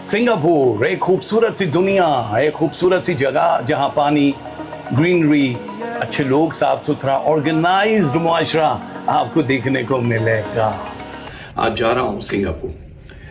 Singapore एक खूबसूरत सी दुनिया, एक खूबसूरत सी जगह जहां पानी, ग्रीनरी, अच्छे लोग, साफ सुथरा ऑर्गेनाइज्ड मुआशरा आपको देखने को मिलेगा। आज जा रहा हूं सिंगापुर।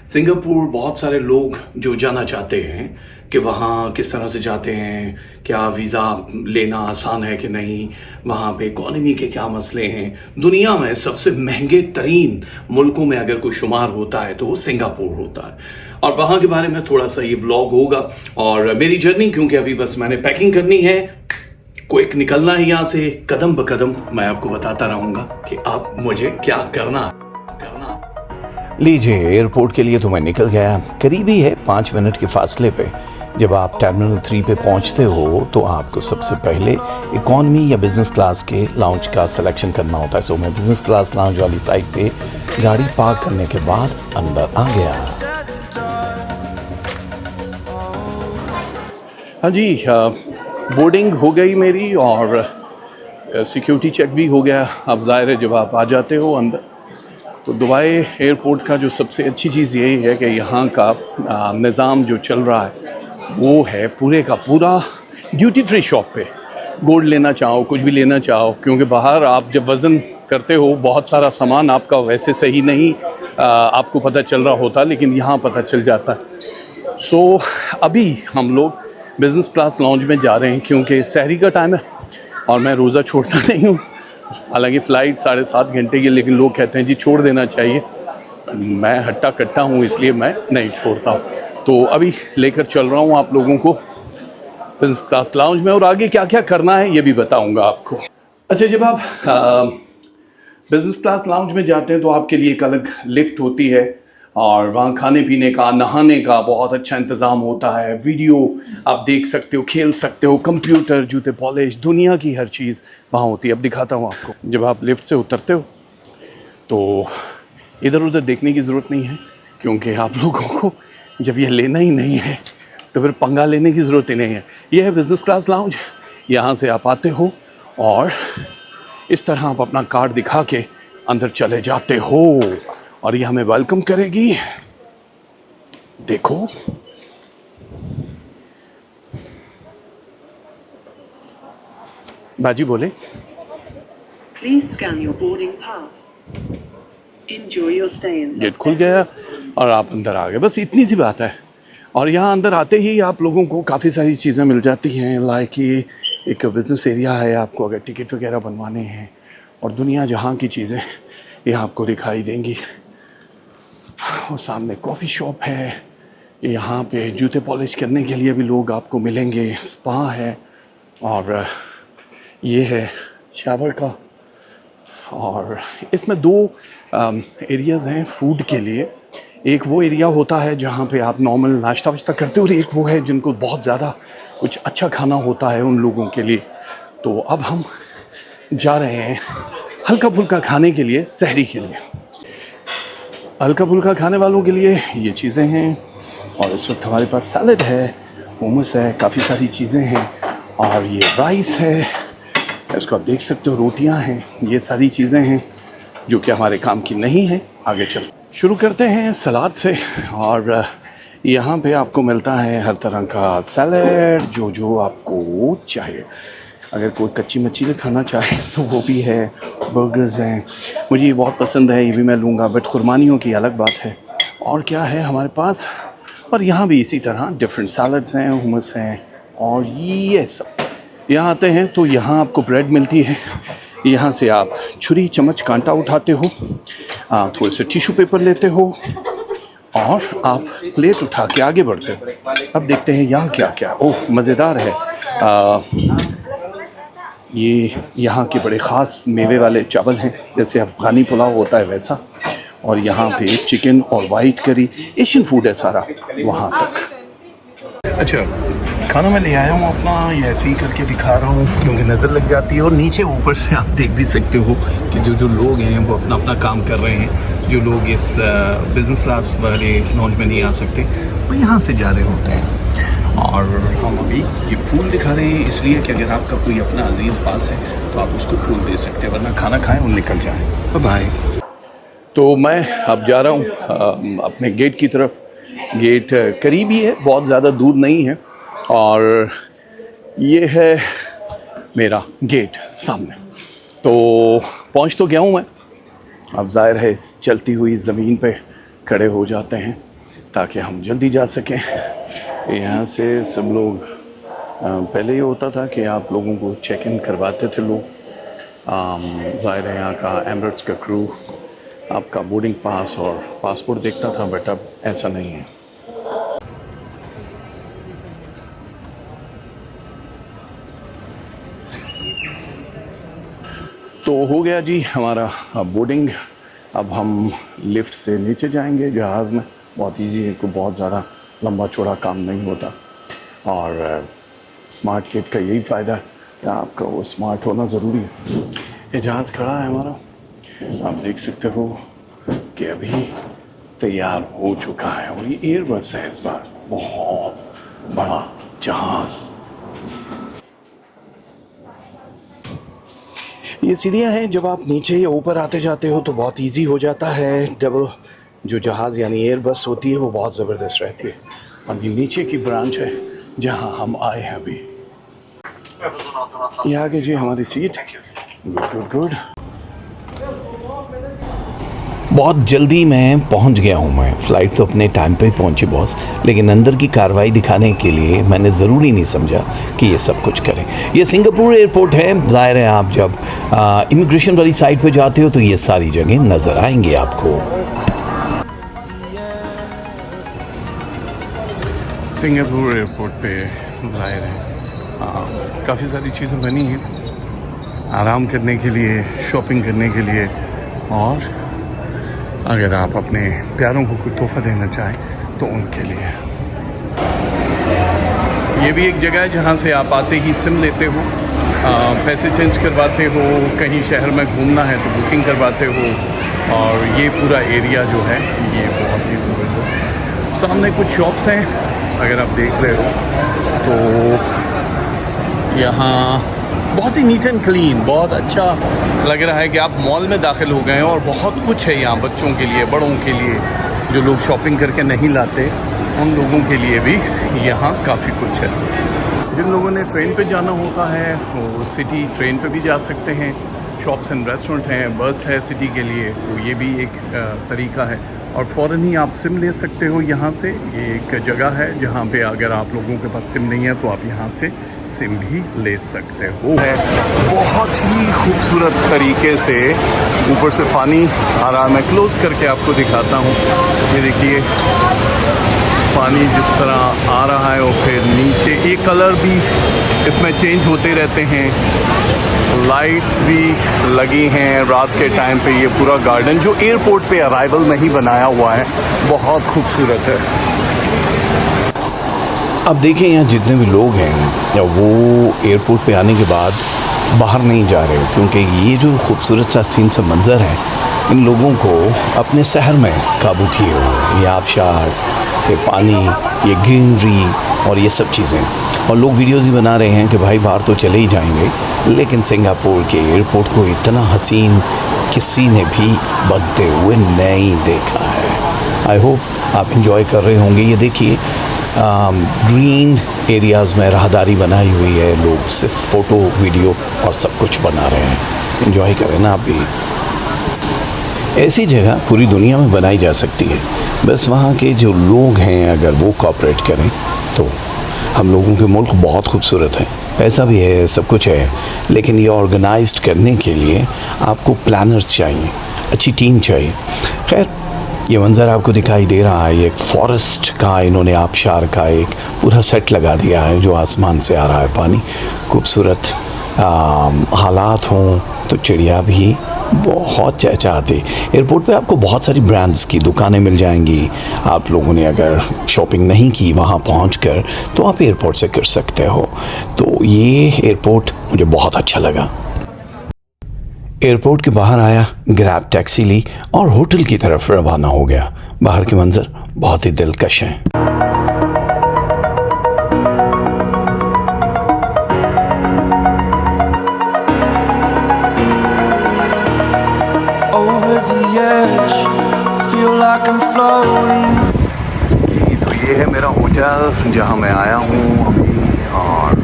सिंगापुर बहुत सारे लोग जो जाना चाहते हैं कि वहाँ किस तरह से जाते हैं, क्या वीज़ा लेना आसान है कि नहीं, वहाँ पे इकॉनमी के क्या मसले हैं। दुनिया में सबसे महंगे तरीन मुल्कों में अगर कोई शुमार होता है तो वो सिंगापुर होता है, और वहाँ के बारे में थोड़ा सा ये व्लॉग होगा। और मेरी जर्नी, क्योंकि अभी बस मैंने पैकिंग करनी है, क्विक निकलना है यहाँ से, कदम ब कदम मैं आपको बताता रहूँगा कि अब मुझे क्या करना। लीजिए, एयरपोर्ट के लिए तो मैं निकल गया। करीब ही है, 5 मिनट के फासले पे। जब आप टर्मिनल 3 पे पहुंचते हो तो आपको सबसे पहले इकॉनमी या बिजनेस क्लास के लाउंज का सिलेक्शन करना होता है। सो मैं बिजनेस क्लास लाउंज वाली साइड पे गाड़ी पार्क करने के बाद अंदर आ गया। हाँ जी, बोर्डिंग हो गई मेरी और सिक्योरिटी चेक भी हो गया। अब ज़ाहिर है जब आप आ जाते हो अंदर तो दुबई एयरपोर्ट का जो सबसे अच्छी चीज़ यही है कि यहाँ का निज़ाम जो चल रहा है वो है पूरे का पूरा ड्यूटी फ्री शॉप पे। गोल्ड लेना चाहो, कुछ भी लेना चाहो, क्योंकि बाहर आप जब वज़न करते हो बहुत सारा सामान आपका वैसे सही नहीं आपको पता चल रहा होता, लेकिन यहाँ पता चल जाता है। सो अभी हम लोग बिज़नेस क्लास लाउंज में जा रहे हैं क्योंकि सहरी का टाइम है और मैं रोज़ा छोड़ता नहीं हूँ। हालांकि फ़्लाइट 7.5 घंटे की, लेकिन लोग कहते हैं जी छोड़ देना चाहिए। मैं हट्टा कट्टा हूँ इसलिए मैं नहीं छोड़ता हूँ। तो अभी लेकर चल रहा हूँ आप लोगों को बिज़नेस क्लास लाउंज में, और आगे क्या क्या करना है ये भी बताऊँगा आपको। अच्छा, जब आप बिज़नेस क्लास लाउंज में जाते हैं तो आपके लिए एक अलग लिफ्ट होती है और वहाँ खाने पीने का, नहाने का बहुत अच्छा इंतज़ाम होता है। वीडियो आप देख सकते हो, खेल सकते हो, कंप्यूटर, जूते पॉलिश, दुनिया की हर चीज़ वहाँ होती है। अब दिखाता हूँ आपको। जब आप लिफ्ट से उतरते हो तो इधर उधर देखने की ज़रूरत नहीं है, क्योंकि आप लोगों को जब ये लेना ही नहीं है तो फिर पंगा लेने की ज़रूरत ही नहीं है। ये है बिज़नेस क्लास लाउंज। यहाँ से आप आते हो और इस तरह आप अपना कार्ड दिखा के अंदर चले जाते हो और ये हमें वेलकम करेगी। देखो, बाजी बोले Please scan your boarding pass. Enjoy your stay in. Gate खुल गया और आप अंदर आ गए, बस इतनी सी बात है। और यहाँ अंदर आते ही आप लोगों को काफ़ी सारी चीज़ें मिल जाती हैं। लाइक ये एक बिज़नेस एरिया है, आपको अगर टिकट वगैरह बनवाने हैं, और दुनिया जहाँ की चीज़ें ये आपको दिखाई देंगी। और सामने कॉफ़ी शॉप है, यहाँ पे जूते पॉलिश करने के लिए भी लोग आपको मिलेंगे। स्पा है और ये है शावर का। और इसमें 2 एरियाज़ हैं फूड के लिए। एक वो एरिया होता है जहाँ पे आप नॉर्मल नाश्ता वाश्ता करते हो, और एक वो है जिनको बहुत ज़्यादा कुछ अच्छा खाना होता है उन लोगों के लिए। तो अब हम जा रहे हैं हल्का फुल्का खाने के लिए, सहरी के लिए। हल्का फुल्का खाने वालों के लिए ये चीज़ें हैं, और इस वक्त हमारे पास सैलड है, मोमोस है, काफ़ी सारी चीज़ें हैं, और ये राइस है, इसको आप देख सकते हो, रोटियां हैं। ये सारी चीज़ें हैं जो कि हमारे काम की नहीं है। आगे चल शुरू करते हैं सलाद से। और यहाँ पे आपको मिलता है हर तरह का सैलड जो आपको चाहिए। अगर कोई कच्ची मच्छी खाना चाहे तो वो भी है। बर्गर्स हैं, मुझे ये बहुत पसंद है, ये भी मैं लूँगा, बट कुर्बानियों की अलग बात है। और क्या है हमारे पास, और यहाँ भी इसी तरह डिफरेंट सैलड्स हैं, हुमस हैं, और ये सब। यहाँ आते हैं तो यहाँ आपको ब्रेड मिलती है। यहाँ से आप छुरी चम्मच कांटा उठाते हो, थोड़े से टिश्यू पेपर लेते हो और आप प्लेट उठा के आगे बढ़ते हो। अब देखते हैं यहाँ क्या क्या। ओह, मज़ेदार है। ये यहाँ के बड़े ख़ास मेवे वाले चावल हैं, जैसे अफ़गानी पुलाव होता है वैसा। और यहाँ पे चिकन और वाइट करी, एशियन फूड है सारा वहाँ तक। अच्छा, खाना मैं ले आया हूँ अपना, ये ऐसे ही करके दिखा रहा हूँ क्योंकि नज़र लग जाती है। और नीचे ऊपर से आप देख भी सकते हो कि जो लोग हैं वो अपना अपना काम कर रहे हैं। जो लोग इस बिज़नेस क्लास वाले लॉन्च में नहीं आ सकते वो यहाँ से जा रहे होते हैं। और हम अभी ये फूल दिखा रहे हैं इसलिए कि अगर आपका कोई अपना अजीज़ पास है तो आप उसको फूल दे सकते हैं, वरना खाना खाएं और निकल जाएं। बाय। तो मैं अब जा रहा हूँ अपने गेट की तरफ। गेट करीब ही है, बहुत ज़्यादा दूर नहीं है। और ये है मेरा गेट सामने। तो पहुंच तो गया हूँ मैं। अब ज़ाहिर है इस चलती हुई ज़मीन पे खड़े हो जाते हैं ताकि हम जल्दी जा सकें। यहाँ से सब लोग पहले ये होता था कि आप लोगों को चेक इन करवाते थे लोग। ज़ाहिर है यहाँ का एमिरेट्स का क्रू आपका बोर्डिंग पास और पासपोर्ट देखता था, बट अब ऐसा नहीं है। तो हो गया जी हमारा बोर्डिंग। अब हम लिफ्ट से नीचे जाएंगे जहाज़ में। बहुत इजी है, कोई बहुत ज़्यादा लंबा चौड़ा काम नहीं होता। और स्मार्ट किट का यही फ़ायदा है कि आपका वो स्मार्ट होना ज़रूरी है। ये जहाज़ खड़ा है हमारा, आप देख सकते हो कि अभी तैयार हो चुका है। और ये एयरबस है इस बार, बहुत बड़ा जहाज़। ये सीढ़ियाँ हैं, जब आप नीचे या ऊपर आते जाते हो तो बहुत इजी हो जाता है। डबल जो जहाज़ यानी एयरबस होती है वो बहुत ज़बरदस्त रहती है। और ये नीचे की ब्रांच है जहाँ हम आए हैं अभी। ये आगे जी हमारी सीट। Good good good. बहुत जल्दी मैं पहुंच गया हूं। मैं फ़्लाइट तो अपने टाइम पे ही पहुंची बॉस, लेकिन अंदर की कार्रवाई दिखाने के लिए मैंने ज़रूरी नहीं समझा कि ये सब कुछ करें। ये सिंगापुर एयरपोर्ट है। ज़ाहिर है आप जब इमिग्रेशन वाली साइट पे जाते हो तो ये सारी जगह नज़र आएंगी आपको। सिंगापुर एयरपोर्ट पे ज़ाहिर है काफ़ी सारी चीज़ें बनी हैं आराम करने के लिए, शॉपिंग करने के लिए, और अगर आप अपने प्यारों को कोई तोहफ़ा देना चाहें तो उनके लिए। ये भी एक जगह है जहाँ से आप आते ही सिम लेते हो, पैसे चेंज करवाते हो, कहीं शहर में घूमना है तो बुकिंग करवाते हो। और ये पूरा एरिया जो है ये बहुत ही ज़बरदस्त। सामने कुछ शॉप्स हैं अगर आप देख रहे हो तो यहाँ बहुत ही नीट एंड क्लीन, बहुत अच्छा लग रहा है कि आप मॉल में दाखिल हो गए हैं। और बहुत कुछ है यहाँ बच्चों के लिए, बड़ों के लिए, जो लोग शॉपिंग करके नहीं लाते उन लोगों के लिए भी यहाँ काफ़ी कुछ है। जिन लोगों ने ट्रेन पे जाना होता है वो सिटी ट्रेन पे भी जा सकते हैं। शॉप्स एंड रेस्टोरेंट हैं, बस है सिटी के लिए, तो ये भी एक तरीका है। और फ़ौरन ही आप सिम ले सकते हो यहाँ से। ये एक जगह है जहाँ पे अगर आप लोगों के पास सिम नहीं है तो आप यहाँ से सिम भी ले सकते हो। है बहुत ही खूबसूरत तरीके से ऊपर से पानी आ रहा है। मैं क्लोज करके आपको दिखाता हूँ। ये देखिए पानी जिस तरह आ रहा है और फिर नीचे ये कलर भी इसमें चेंज होते रहते हैं। लाइट्स भी लगी हैं रात के टाइम पे। ये पूरा गार्डन जो एयरपोर्ट पे अराइवल में ही बनाया हुआ है बहुत खूबसूरत है। अब देखिए यहाँ जितने भी लोग हैं वो एयरपोर्ट पे आने के बाद बाहर नहीं जा रहे, क्योंकि ये जो खूबसूरत सा सीन सा मंज़र है इन लोगों को अपने शहर में काबू किए हुए। ये आबशार, ये पानी, ये ग्रीनरी और ये सब चीज़ें। और लोग वीडियोज़ भी बना रहे हैं कि भाई बाहर तो चले ही जाएंगे, लेकिन सिंगापुर के एयरपोर्ट को इतना हसीन किसी ने भी बनते हुए नहीं देखा है। आई होप आप इंजॉय कर रहे होंगे। ये देखिए ग्रीन एरियाज़ में राहदारी बनाई हुई है, लोग सिर्फ फ़ोटो वीडियो और सब कुछ बना रहे हैं। इंजॉय करें ना आप भी। ऐसी जगह पूरी दुनिया में बनाई जा सकती है, बस वहाँ के जो लोग हैं अगर वो कोऑपरेट करें तो। हम लोगों के मुल्क बहुत खूबसूरत है, पैसा भी है, सब कुछ है, लेकिन ये ऑर्गेनाइज्ड करने के लिए आपको प्लानर्स चाहिए, अच्छी टीम चाहिए। खैर ये मंज़र आपको दिखाई दे रहा है, ये एक फॉरेस्ट का इन्होंने आबशार का एक पूरा सेट लगा दिया है जो आसमान से आ रहा है पानी। खूबसूरत हालात हों तो चिड़िया भी बहुत चहचहाती। एयरपोर्ट पे आपको बहुत सारी ब्रांड्स की दुकानें मिल जाएंगी। आप लोगों ने अगर शॉपिंग नहीं की वहाँ पहुँचकर तो आप एयरपोर्ट से कर सकते हो। तो ये एयरपोर्ट मुझे बहुत अच्छा लगा। एयरपोर्ट के बाहर आया, ग्रैब टैक्सी ली और होटल की तरफ रवाना हो गया। बाहर के मंजर बहुत ही दिलकश हैं। तो है मेरा होटल जहाँ मैं आया हूँ अभी, और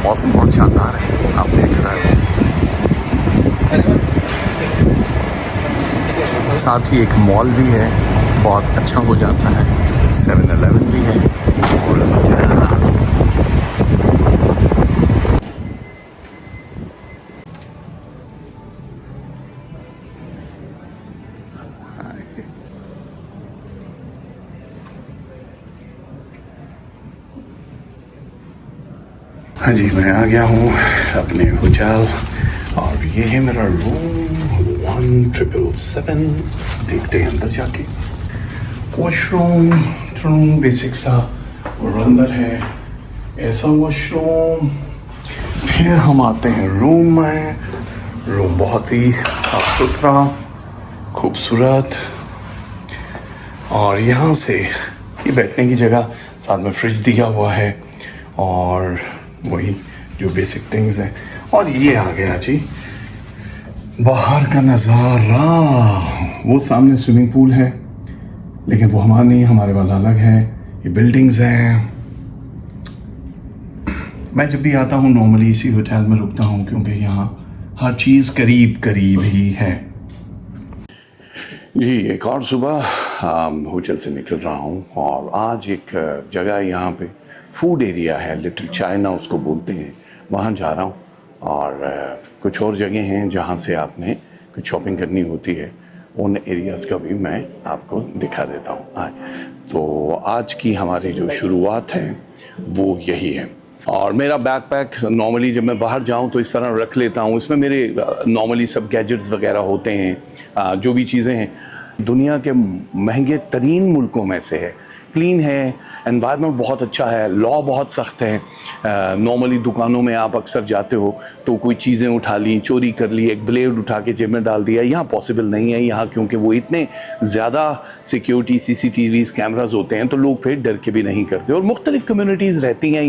मौसम बहुत शानदार है, आप देख रहे हो। साथ ही एक मॉल भी है, बहुत अच्छा हो जाता है, 7-Eleven भी है और हाँ जी, मैं आ गया हूँ अपने होटल और ये है मेरा रूम 1777। देखते हैं अंदर जाके। वॉशरूम बेसिक सा और अंदर है ऐसा वॉशरूम। फिर हम आते हैं रूम में। रूम बहुत ही साफ सुथरा, खूबसूरत, और यहाँ से ये बैठने की जगह, साथ में फ्रिज दिया हुआ है और वही जो बेसिक थिंग्स हैं। और ये आ गया जी बाहर का नज़ारा। वो सामने स्विमिंग पूल है, लेकिन वो हमारा नहीं, हमारे वाला अलग है। ये बिल्डिंग्स हैं। मैं जब भी आता हूँ नॉर्मली इसी होटल में रुकता हूँ, क्योंकि यहाँ हर चीज़ करीब करीब ही है। जी, एक और सुबह होटल से निकल रहा हूँ और आज एक जगह यहाँ पे फूड एरिया है, लिटिल चाइना उसको बोलते हैं, वहाँ जा रहा हूँ। और कुछ और जगह हैं जहाँ से आपने कुछ शॉपिंग करनी होती है, उन एरियाज़ का भी मैं आपको दिखा देता हूँ। तो आज की हमारी जो शुरुआत है वो यही है। और मेरा बैकपैक नॉर्मली जब मैं बाहर जाऊं तो इस तरह रख लेता हूं। इसमें मेरे नॉर्मली सब गैजेट्स वगैरह होते हैं, जो भी चीज़ें हैं। दुनिया के महंगे तरीन मुल्कों में से है, क्लीन है, एनवायरनमेंट बहुत अच्छा है, लॉ बहुत सख्त है। नॉर्मली दुकानों में आप अक्सर जाते हो तो कोई चीज़ें उठा ली, चोरी कर ली, एक ब्लेड उठा के जेब में डाल दिया। यहाँ पॉसिबल नहीं है यहाँ, क्योंकि वो इतने ज़्यादा सिक्योरिटी CCTVs कैमराज होते हैं, तो लोग फिर डर के भी नहीं करते। और मुख्तलिफ़ कम्युनिटीज़ रहती हैं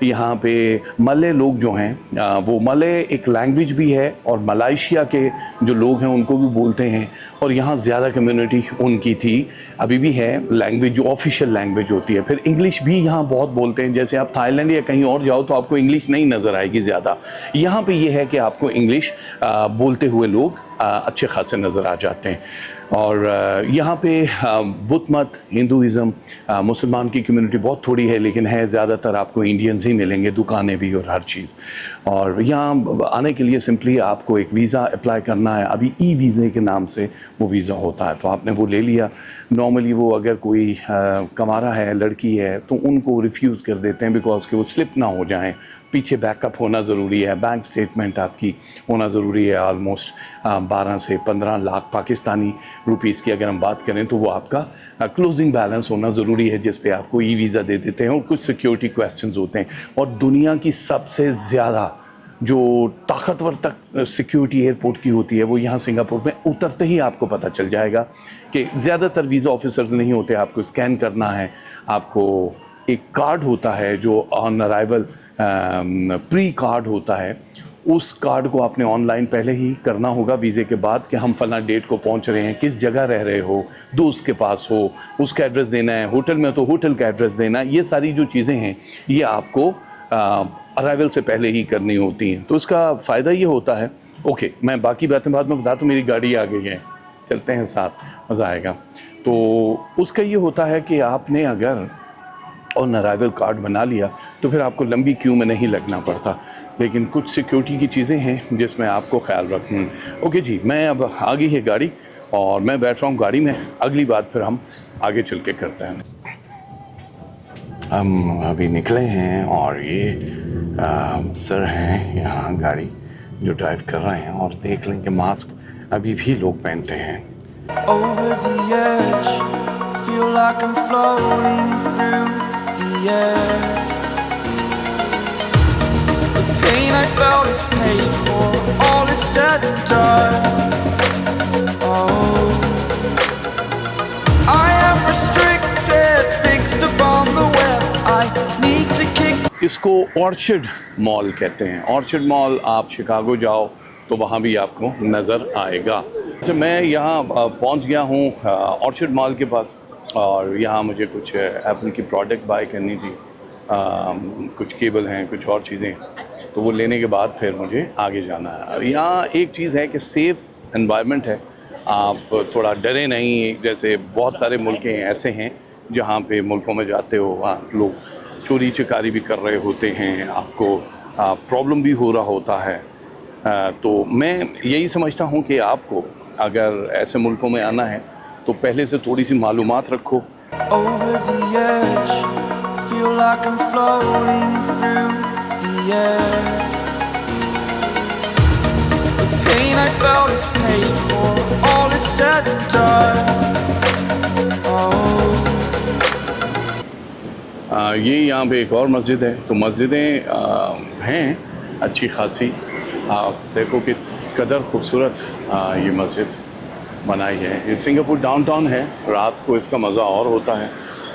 यहाँ पे। मले लोग जो हैं, वो मले एक लैंग्वेज भी है, और मलाइशिया के जो लोग हैं उनको भी बोलते हैं। और यहाँ ज़्यादा कम्युनिटी उनकी थी, अभी भी है, लैंग्वेज जो ऑफिशियल लैंग्वेज होती है। फिर इंग्लिश भी यहाँ बहुत बोलते हैं। जैसे आप थाईलैंड या कहीं और जाओ तो आपको इंग्लिश नहीं नज़र आएगी ज़्यादा। यहाँ पे ये है कि आपको इंग्लिश बोलते हुए लोग अच्छे खासे नज़र आ जाते हैं। और यहाँ पे बुद्ध मत, हिंदुज़म, मुसलमान की कम्युनिटी बहुत थोड़ी है, लेकिन है ज़्यादातर आपको इंडियंस ही मिलेंगे, दुकानें भी और हर चीज़। और यहाँ आने के लिए सिंपली आपको एक वीज़ा अप्लाई करना है। अभी वीज़े के नाम से वो वीज़ा होता है, तो आपने वो ले लिया। नॉर्मली वो अगर कोई कमारा है, लड़की है, तो उनको रिफ्यूज़ कर देते हैं, बिकॉज के वो स्लिप ना हो जाएं। पीछे बैकअप होना ज़रूरी है, बैंक स्टेटमेंट आपकी होना ज़रूरी है। ऑलमोस्ट 12 से 15 लाख पाकिस्तानी रुपीस की अगर हम बात करें तो वो आपका क्लोजिंग बैलेंस होना ज़रूरी है, जिस पे आपको वीज़ा दे देते हैं। और कुछ सिक्योरिटी क्वेश्चंस होते हैं। और दुनिया की सबसे ज़्यादा जो ताकतवर तक सिक्योरिटी एयरपोर्ट की होती है, वो यहाँ सिंगापुर में उतरते ही आपको पता चल जाएगा कि ज़्यादातर वीज़ा ऑफिसर्स नहीं होते। आपको स्कैन करना है, आपको एक कार्ड होता है जो ऑन अराइवल प्री कार्ड होता है, उस कार्ड को आपने ऑनलाइन पहले ही करना होगा वीज़े के बाद, कि हम फला डेट को पहुंच रहे हैं, किस जगह रह रहे हो, दोस्त के पास हो उसका एड्रेस देना है, होटल में तो होटल का एड्रेस देना है। ये सारी जो चीज़ें हैं ये आपको अराइवल से पहले ही करनी होती हैं। तो इसका फ़ायदा ये होता है। ओके, मैं बाकी बातें बाद में बता दूँ। मेरी गाड़ी आ गई है, चलते हैं साथ, मज़ा आएगा। तो उसका ये होता है कि आपने अगर ऑन अराइवल कार्ड बना लिया तो फिर आपको लंबी क्यू में नहीं लगना पड़ता। लेकिन कुछ सिक्योरिटी की चीज़ें हैं जिसमें आपको ख्याल रखना। ओके जी, मैं अब आ गई है गाड़ी और मैं बैठ रहा हूँ गाड़ी में। अगली बात फिर हम आगे चल के करते हैं। हम अभी निकले हैं और ये सर हैं यहाँ गाड़ी जो ड्राइव कर रहे हैं, और देख लें कि मास्क अभी भी लोग पहनते हैं। Over the edge, feel like I'm floating through the air. The pain I felt is paid for, all is said and done. Oh, I am restricted, fixed upon the web. I need to kick. इसको orchid mall कहते हैं। Orchid mall आप Chicago जाओ तो वहाँ भी आपको नज़र आएगा। जब मैं यहाँ पहुँच गया हूँ ऑर्चिड मॉल के पास, और यहाँ मुझे कुछ एप्पल की प्रोडक्ट बाय करनी थी, कुछ केबल हैं, कुछ और चीज़ें, तो वो लेने के बाद फिर मुझे आगे जाना है। यहाँ एक चीज़ है कि सेफ़ एनवायरनमेंट है, आप थोड़ा डरे नहीं। जैसे बहुत सारे मुल्क ऐसे हैं जहाँ पे मुल्कों में जाते हो वहाँ लोग चोरी चकारी भी कर रहे होते हैं, आपको प्रॉब्लम भी हो रहा होता है। तो मैं यही समझता हूँ कि आपको अगर ऐसे मुल्कों में आना है तो पहले से थोड़ी सी मालूमात रखो। Over the edge, feel like I'm floating through the air. The pain I felt is paid for, all is said and done. Oh. ये यहाँ पे एक और मस्जिद है, तो मस्जिदें हैं अच्छी खासी। आप देखो कि कदर खूबसूरत ये मस्जिद बनाई है। ये सिंगापुर डाउनटाउन है, रात को इसका मज़ा और होता है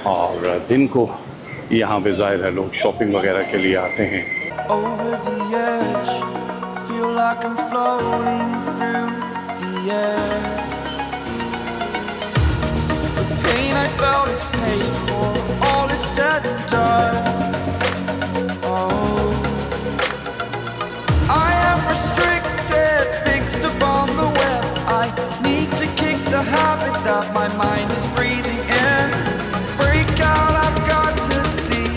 और दिन को यहाँ पे ज़ाहिर है लोग शॉपिंग वगैरह के लिए आते हैं। Over the edge, feel like I'm floating through the air. The pain I felt is paid for, all is said and done. Oh, I am restricted, fixed upon the web. I need to kick the habit that my mind is breathing in. Break out, I've got to see.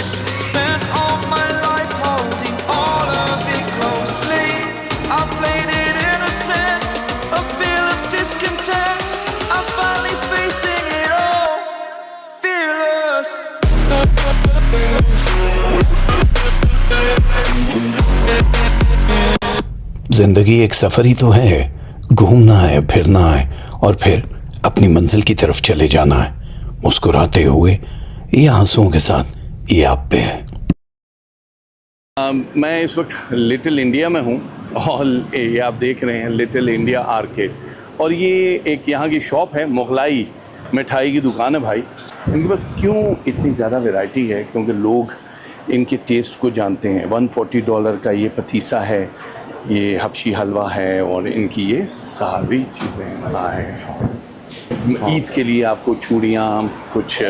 Spent all my life holding all of it closely. I played it innocent, a feel of discontent. I'm finally facing it all, fearless. जिंदगी एक सफर ही तो है, घूमना है, फिरना है और फिर अपनी मंजिल की तरफ चले जाना है, मुस्कुराते हुए या आंसुओं के साथ। ये आप पे है। मैं इस वक्त लिटिल इंडिया में हूँ और ये आप देख रहे हैं लिटिल इंडिया आर्केड, और ये एक यहाँ की शॉप है, मुगलाई मिठाई की दुकान है भाई। इनके पास क्यों इतनी ज़्यादा वैरायटी है? क्योंकि लोग इनके टेस्ट को जानते हैं। $140 का ये पतीसा है, ये हबशी हलवा है और इनकी ये सारी चीज़ें हैं। ईद के लिए आपको चूड़ियाँ, कुछ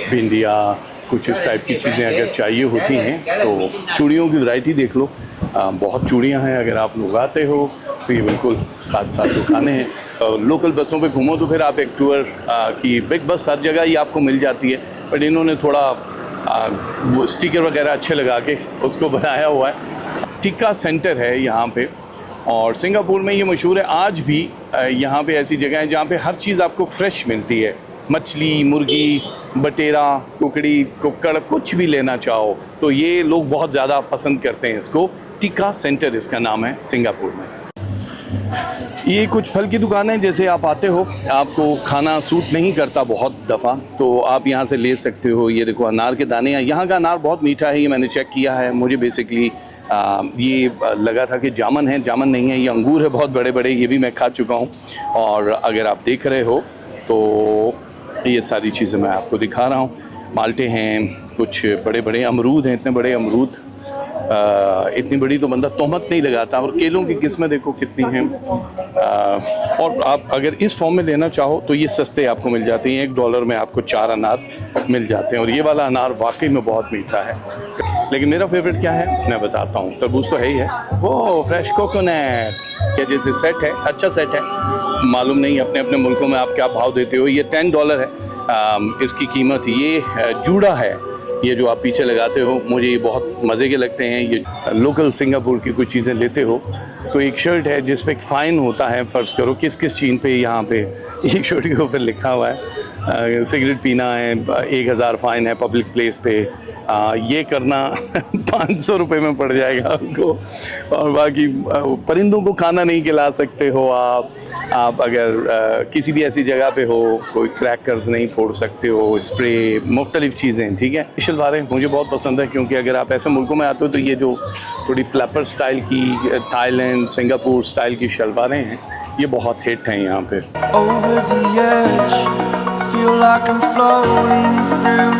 भिंडिया, कुछ इस टाइप की चीज़ें अगर चाहिए होती हैं तो चूड़ियों की वैरायटी देख लो, बहुत चूड़ियाँ हैं। अगर आप लोग आते हो तो ये बिल्कुल साथ साथ दुकानें हैं। लोकल बसों पे घूमो तो फिर आप एक टूर की बिग बस हर जगह ही आपको मिल जाती है, बट इन्होंने थोड़ा वो स्टिकर वगैरह अच्छे लगा के उसको बनाया हुआ है। टिक्का सेंटर है यहाँ पे, और सिंगापुर में ये मशहूर है आज भी। यहाँ पे ऐसी जगह है जहाँ पे हर चीज़ आपको फ्रेश मिलती है। मछली, मुर्गी, बटेरा, कुकड़ी, कुक्कड़, कुछ भी लेना चाहो तो ये लोग बहुत ज़्यादा पसंद करते हैं इसको। टिक्का सेंटर इसका नाम है सिंगापुर में। ये कुछ फल की दुकान है, जैसे आप आते हो आपको खाना सूट नहीं करता बहुत दफ़ा तो आप यहाँ से ले सकते हो। ये देखो अनार के दाने हैं, यहाँ का अनार बहुत मीठा है, ये मैंने चेक किया है। मुझे बेसिकली ये लगा था कि जामुन है, जामुन नहीं है, ये अंगूर है बहुत बड़े बड़े, ये भी मैं खा चुका हूँ। और अगर आप देख रहे हो तो ये सारी चीज़ें मैं आपको दिखा रहा हूँ। माल्टे हैं, कुछ बड़े बड़े अमरूद हैं, इतने बड़े अमरूद, इतनी बड़ी तो बंदा तोहमत नहीं लगाता। और केलों की किस्में देखो कितनी हैं। और आप अगर इस फॉर्म में लेना चाहो तो ये सस्ते आपको मिल जाते हैं, $1 में आपको 4 अनार मिल जाते हैं। और ये वाला अनार वाकई में बहुत मीठा है। लेकिन मेरा फेवरेट क्या है मैं बताता हूँ। तरबूज तो है ही है, वो फ्रेश कोकोनट, ये जैसे सेट है, अच्छा सेट है। मालूम नहीं अपने अपने मुल्कों में आप क्या भाव देते हो। ये $10 है इसकी कीमत। ये जूड़ा है, ये जो आप पीछे लगाते हो, मुझे ये बहुत मज़े के लगते हैं। ये लोकल सिंगापुर की कोई चीज़ें लेते हो तो एक शर्ट है जिस पे एक फ़ाइन होता है, फ़र्ज़ करो किस किस चीज़ पे यहाँ पे एक शर्ट के ऊपर लिखा हुआ है सिगरेट पीना है 1000 फ़ाइन है पब्लिक प्लेस पे। ये करना 500 रुपये में पड़ जाएगा आपको। और बाकी परिंदों को खाना नहीं खिला सकते हो आप अगर किसी भी ऐसी जगह पे हो, कोई क्रैकर्स नहीं फोड़ सकते हो, स्प्रे, मुख्तलिफ चीज़ें, ठीक है। शलवारें मुझे बहुत पसंद है क्योंकि अगर आप ऐसे मुल्कों में आते हो तो ये जो थोड़ी फ्लैपर स्टाइल की थाईलैंड, सिंगापुर स्टाइल की शलवारें हैं, ये बहुत हिट हैं यहाँ पे। Over the edge, feel like I'm floating through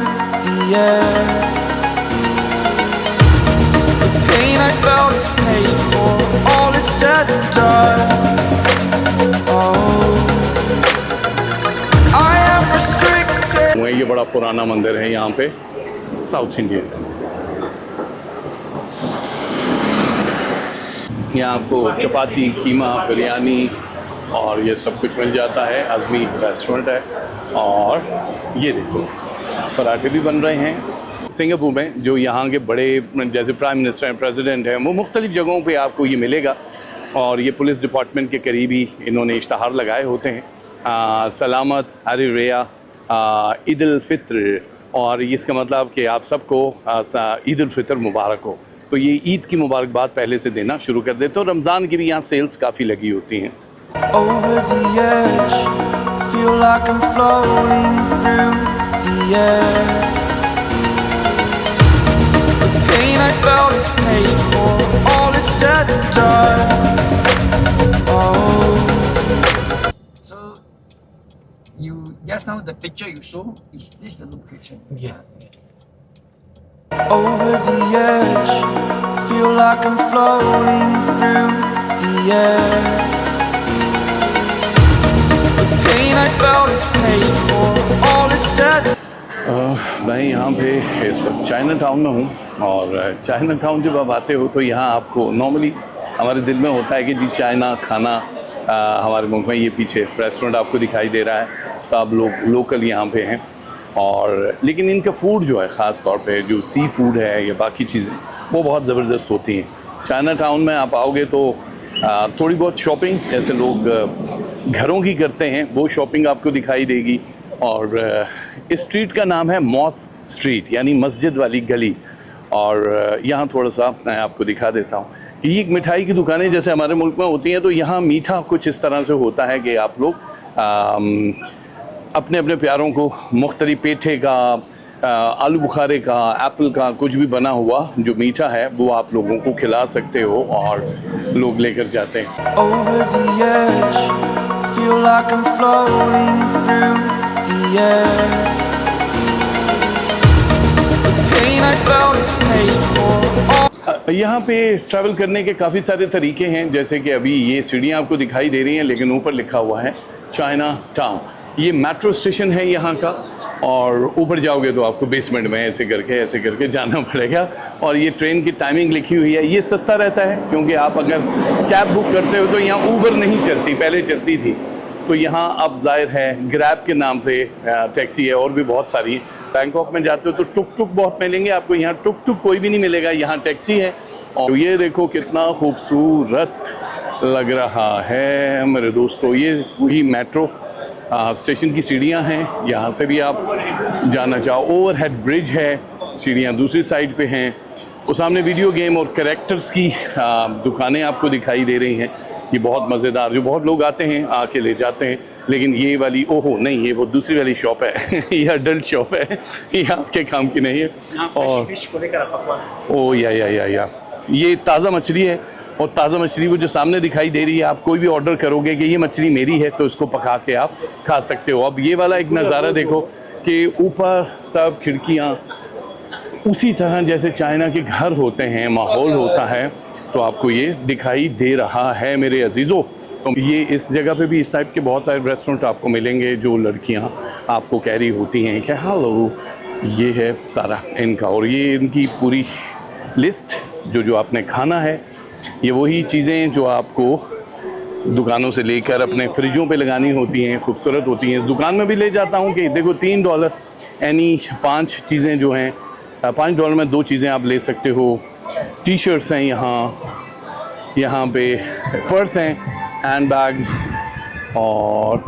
the air. The pain I felt is paid for, all is said and done. Oh, I पुराना मंदिर है यहाँ पे, साउथ इंडियन। यहाँ आपको चपाती, कीमा, बिरयानी और ये सब कुछ मिल जाता है। अज़मी रेस्टोरेंट है। और ये देखो पराठे भी बन रहे हैं। सिंगापुर में जो यहाँ के बड़े जैसे प्राइम मिनिस्टर हैं, प्रेसिडेंट हैं, वो मुख्तलिफ़ जगहों पे आपको ये मिलेगा। और ये पुलिस डिपार्टमेंट के करीब ही इन्होंने इश्तहार लगाए होते हैं, सलामत हरी रेया ईद उल फित्र, और इसका मतलब कि आप सबको ईद उल फित्र मुबारक हो। तो ये ईद की मुबारकबाद पहले से देना शुरू कर देते हो। रमज़ान की भी यहाँ सेल्स काफ़ी लगी होती हैं। Over the edge, feel like I'm floating through the air. The pain I felt is paid for, all is said and done. Oh. So, you just now the picture you saw, is this the location? Yes. Over the edge, feel like I'm floating through the air. The pain I felt is paid for, all is said. मैं यहाँ पे इस वक्त China town में हूँ। और China town जब आप आते हो तो यहाँ आपको नॉर्मली हमारे दिल में होता है कि जी चाइना खाना, हमारे मुल्क में ये पीछे रेस्टोरेंट आपको दिखाई दे रहा है, सब लोग लोकल यहाँ पे हैं। और लेकिन इनका फूड जो है ख़ास तौर पे जो सी फूड है या बाकी चीज़ें वो बहुत ज़बरदस्त होती हैं। चाइना टाउन में आप आओगे तो थोड़ी बहुत शॉपिंग जैसे लोग घरों की करते हैं वो शॉपिंग आपको दिखाई देगी। और इस स्ट्रीट का नाम है मॉस्क स्ट्रीट, यानी मस्जिद वाली गली। और यहाँ थोड़ा सा मैं आपको दिखा देता हूँ कि ये एक मिठाई की दुकानें जैसे हमारे मुल्क में होती हैं, तो यहाँ मीठा कुछ इस तरह से होता है कि आप लोग अपने अपने प्यारों को मुख्तलिफ पेठे का, आलू बुखारे का, एप्पल का कुछ भी बना हुआ जो मीठा है वो आप लोगों को खिला सकते हो और लोग लेकर जाते हैं। Over the edge, feel like I'm floating through the air. The pain I felt is paid for. यहाँ पे ट्रैवल करने के काफ़ी सारे तरीके हैं, जैसे कि अभी ये सीढ़ियाँ आपको दिखाई दे रही हैं लेकिन ऊपर लिखा हुआ है चाइना टाउन। ये मेट्रो स्टेशन है यहाँ का, और ऊपर जाओगे तो आपको बेसमेंट में ऐसे करके जाना पड़ेगा। और ये ट्रेन की टाइमिंग लिखी हुई है। ये सस्ता रहता है क्योंकि आप अगर कैब बुक करते हो तो यहाँ ऊबर नहीं चलती, पहले चलती थी, तो यहाँ अब ज़ाहिर है ग्रैब के नाम से टैक्सी है और भी बहुत सारी। बैंकॉक में जाते हो तो टुक टुक बहुत मिलेंगे आपको, यहाँ टुक टुक कोई भी नहीं मिलेगा, यहाँ टैक्सी है। और ये देखो कितना खूबसूरत लग रहा है मेरे दोस्तों, ये वही मेट्रो स्टेशन की सीढ़ियाँ हैं। यहाँ से भी आप जाना चाहो, ओवरहेड ब्रिज है, सीढ़ियाँ दूसरी साइड पे हैं। और सामने वीडियो गेम और कैरेक्टर्स की दुकानें आपको दिखाई दे रही हैं। ये बहुत मज़ेदार, जो बहुत लोग आते हैं आके ले जाते हैं। लेकिन ये वाली ओहो नहीं, ये वो दूसरी वाली शॉप है ये अडल्ट शॉप है, ये आपके काम की नहीं है। और ओ या ये ताज़ा मछली है, और ताज़ा मछली वो जो सामने दिखाई दे रही है, आप कोई भी ऑर्डर करोगे कि ये मछली मेरी है तो इसको पका के आप खा सकते हो। अब ये वाला एक नज़ारा देखो कि ऊपर सब खिड़कियाँ उसी तरह जैसे चाइना के घर होते हैं, माहौल होता है, तो आपको ये दिखाई दे रहा है मेरे अजीज़ों। तो ये इस जगह पे भी इस टाइप के बहुत सारे रेस्टोरेंट आपको मिलेंगे जो लड़कियाँ आपको कह रही होती हैं कि हेलो, ये है सारा इनका। और ये इनकी पूरी लिस्ट जो आपने खाना है, ये वही चीज़ें जो आपको दुकानों से लेकर अपने फ्रिजों पे लगानी होती हैं, खूबसूरत होती हैं। इस दुकान में भी ले जाता हूँ कि देखो $3 यानी 5 चीज़ें जो हैं, $5 में 2 चीज़ें आप ले सकते हो। टी शर्ट्स हैं यहाँ पे पर्स हैं, हैंड बैग्स। और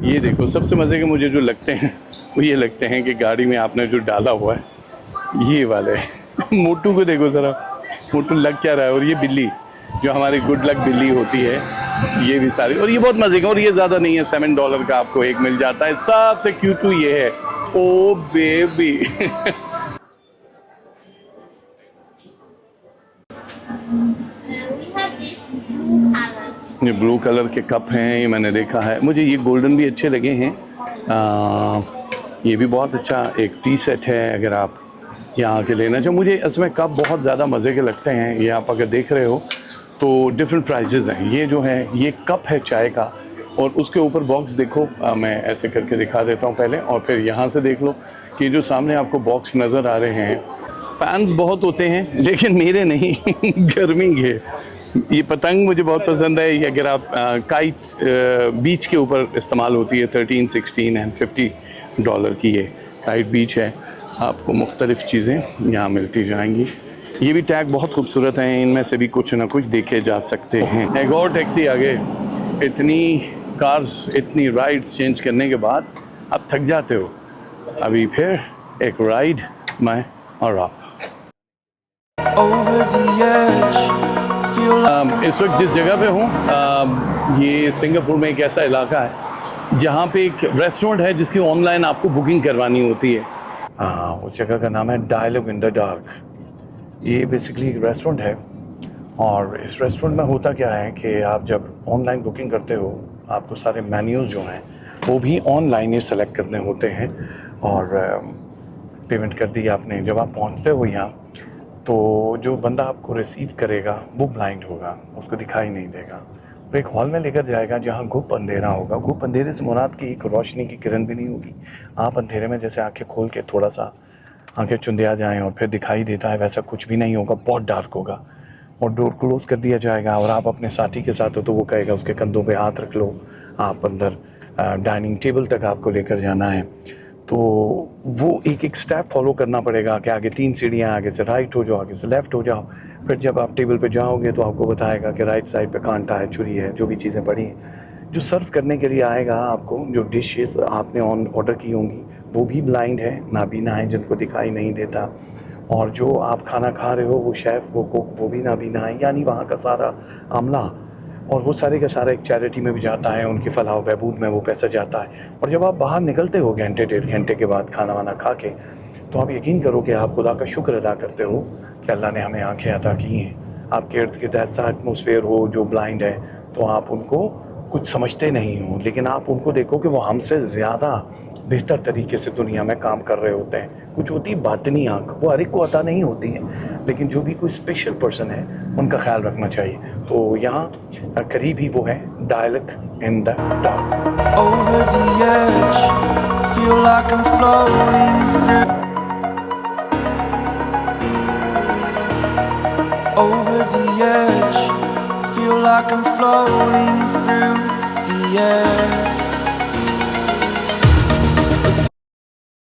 ये देखो सबसे मज़े के मुझे जो लगते हैं वो ये लगते हैं कि गाड़ी में आपने जो डाला हुआ है ये वाले मोटू को देखो ज़रा, मोटू लग क्या रहा है। और ये बिल्ली जो हमारी गुड लक बिल्ली होती है, ये भी सारी। और ये बहुत मज़े का, और ये ज़्यादा नहीं है, $7 का आपको एक मिल जाता है। सबसे क्यूट ये है, ओ बेबी ये ब्लू कलर के कप हैं, ये मैंने देखा है। मुझे ये गोल्डन भी अच्छे लगे हैं। ये भी बहुत अच्छा एक टी सेट है, अगर आप यहाँ के लेना चाहो। मुझे इसमें कप बहुत ज़्यादा मज़े के लगते हैं। ये आप अगर देख रहे हो तो डिफरेंट प्राइजेज़ हैं। ये जो है ये कप है चाय का, और उसके ऊपर बॉक्स देखो, मैं ऐसे करके दिखा देता हूँ पहले, और फिर यहाँ से देख लो कि जो सामने आपको बॉक्स नज़र आ रहे हैं, फैंस बहुत होते हैं लेकिन मेरे नहीं गर्मी के। ये पतंग मुझे बहुत पसंद है। ये अगर आप काइट बीच के ऊपर इस्तेमाल होती है, 13, 16 एंड $50 की ये काइट बीच है। आपको मुख्तलिफ़ चीज़ें यहाँ मिलती जाएंगी। ये भी टैग बहुत खूबसूरत हैं, इनमें से भी कुछ ना कुछ देखे जा सकते हैं। एक और टैक्सी आगे। इतनी कार्स, इतनी राइड्स चेंज करने के बाद आप थक जाते हो। अभी फिर एक राइड, मैं और आप। Over the edge, feel like इस वक्त जिस जगह पे हूँ, ये सिंगापुर में एक ऐसा इलाका है जहाँ पे एक रेस्टोरेंट है जिसकी ऑनलाइन आपको बुकिंग करवानी होती है। उस जगह का नाम है डायलॉग इन द डार्क। ये बेसिकली एक रेस्टोरेंट है, और इस रेस्टोरेंट में होता क्या है कि आप जब ऑनलाइन बुकिंग करते हो, आपको सारे मेन्यूज़ जो हैं वो भी ऑनलाइन ही सेलेक्ट करने होते हैं, और पेमेंट कर दी आपने। जब आप पहुँचते हो यहाँ, तो जो बंदा आपको रिसीव करेगा वो ब्लाइंड होगा, उसको दिखाई नहीं देगा। वो एक हॉल में लेकर जाएगा जहाँ गुप अंधेरा होगा। गुप अंधेरे से मुराद की एक रोशनी की किरण भी नहीं होगी। आप अंधेरे में जैसे आंखें खोल के थोड़ा सा आंखें चुंधिया जाएं और फिर दिखाई देता है, वैसा कुछ भी नहीं होगा, बहुत डार्क होगा। और डोर क्लोज कर दिया जाएगा, और आप अपने साथी के साथ हो तो वो कहेगा उसके कंधों पे हाथ रख लो, आप अंदर डाइनिंग टेबल तक आपको लेकर जाना है। तो वो एक एक स्टेप फॉलो करना पड़ेगा कि आगे 3 सीढ़ियाँ, आगे से राइट हो जाओ, आगे से लेफ़्ट हो जाओ। फिर जब आप टेबल पे जाओगे तो आपको बताएगा कि राइट साइड पे कांटा है, छुरी है, जो भी चीज़ें पड़ी हैं। जो सर्व करने के लिए आएगा आपको, जो डिशेस आपने ऑर्डर की होंगी वो भी ब्लाइंड है, नाबीना है, जिनको दिखाई नहीं देता। और जो आप खाना खा रहे हो, वो शेफ़, वो कुक, वो भी नाबीना है। यानी वहाँ का सारा अमला और वो सारे का सारा एक चैरिटी में भी जाता है, उनकी फलाह बहबूद में वो पैसा जाता है। और जब आप बाहर निकलते हो घंटे 1.5 घंटे के बाद खाना वाना खा के, तो आप यकीन करो कि आप खुदा का शुक्र अदा करते हो कि अल्लाह ने हमें आंखें अता की हैं। आपके इर्द गिर्द ऐसा एटमॉस्फेयर हो जो ब्लाइंड है, तो आप उनको कुछ समझते नहीं हो, लेकिन आप उनको देखो कि वो हमसे ज़्यादा बेहतर तरीके से दुनिया में काम कर रहे होते हैं। कुछ होती है बातनी आँख, वो हर एक को अता नहीं होती है, लेकिन जो भी कोई स्पेशल पर्सन है उनका ख्याल रखना चाहिए। तो यहाँ करीब ही वो है dialogue in the dark. over the edge, feel like I'm floating through. Over the edge, feel like I'm floating through the air.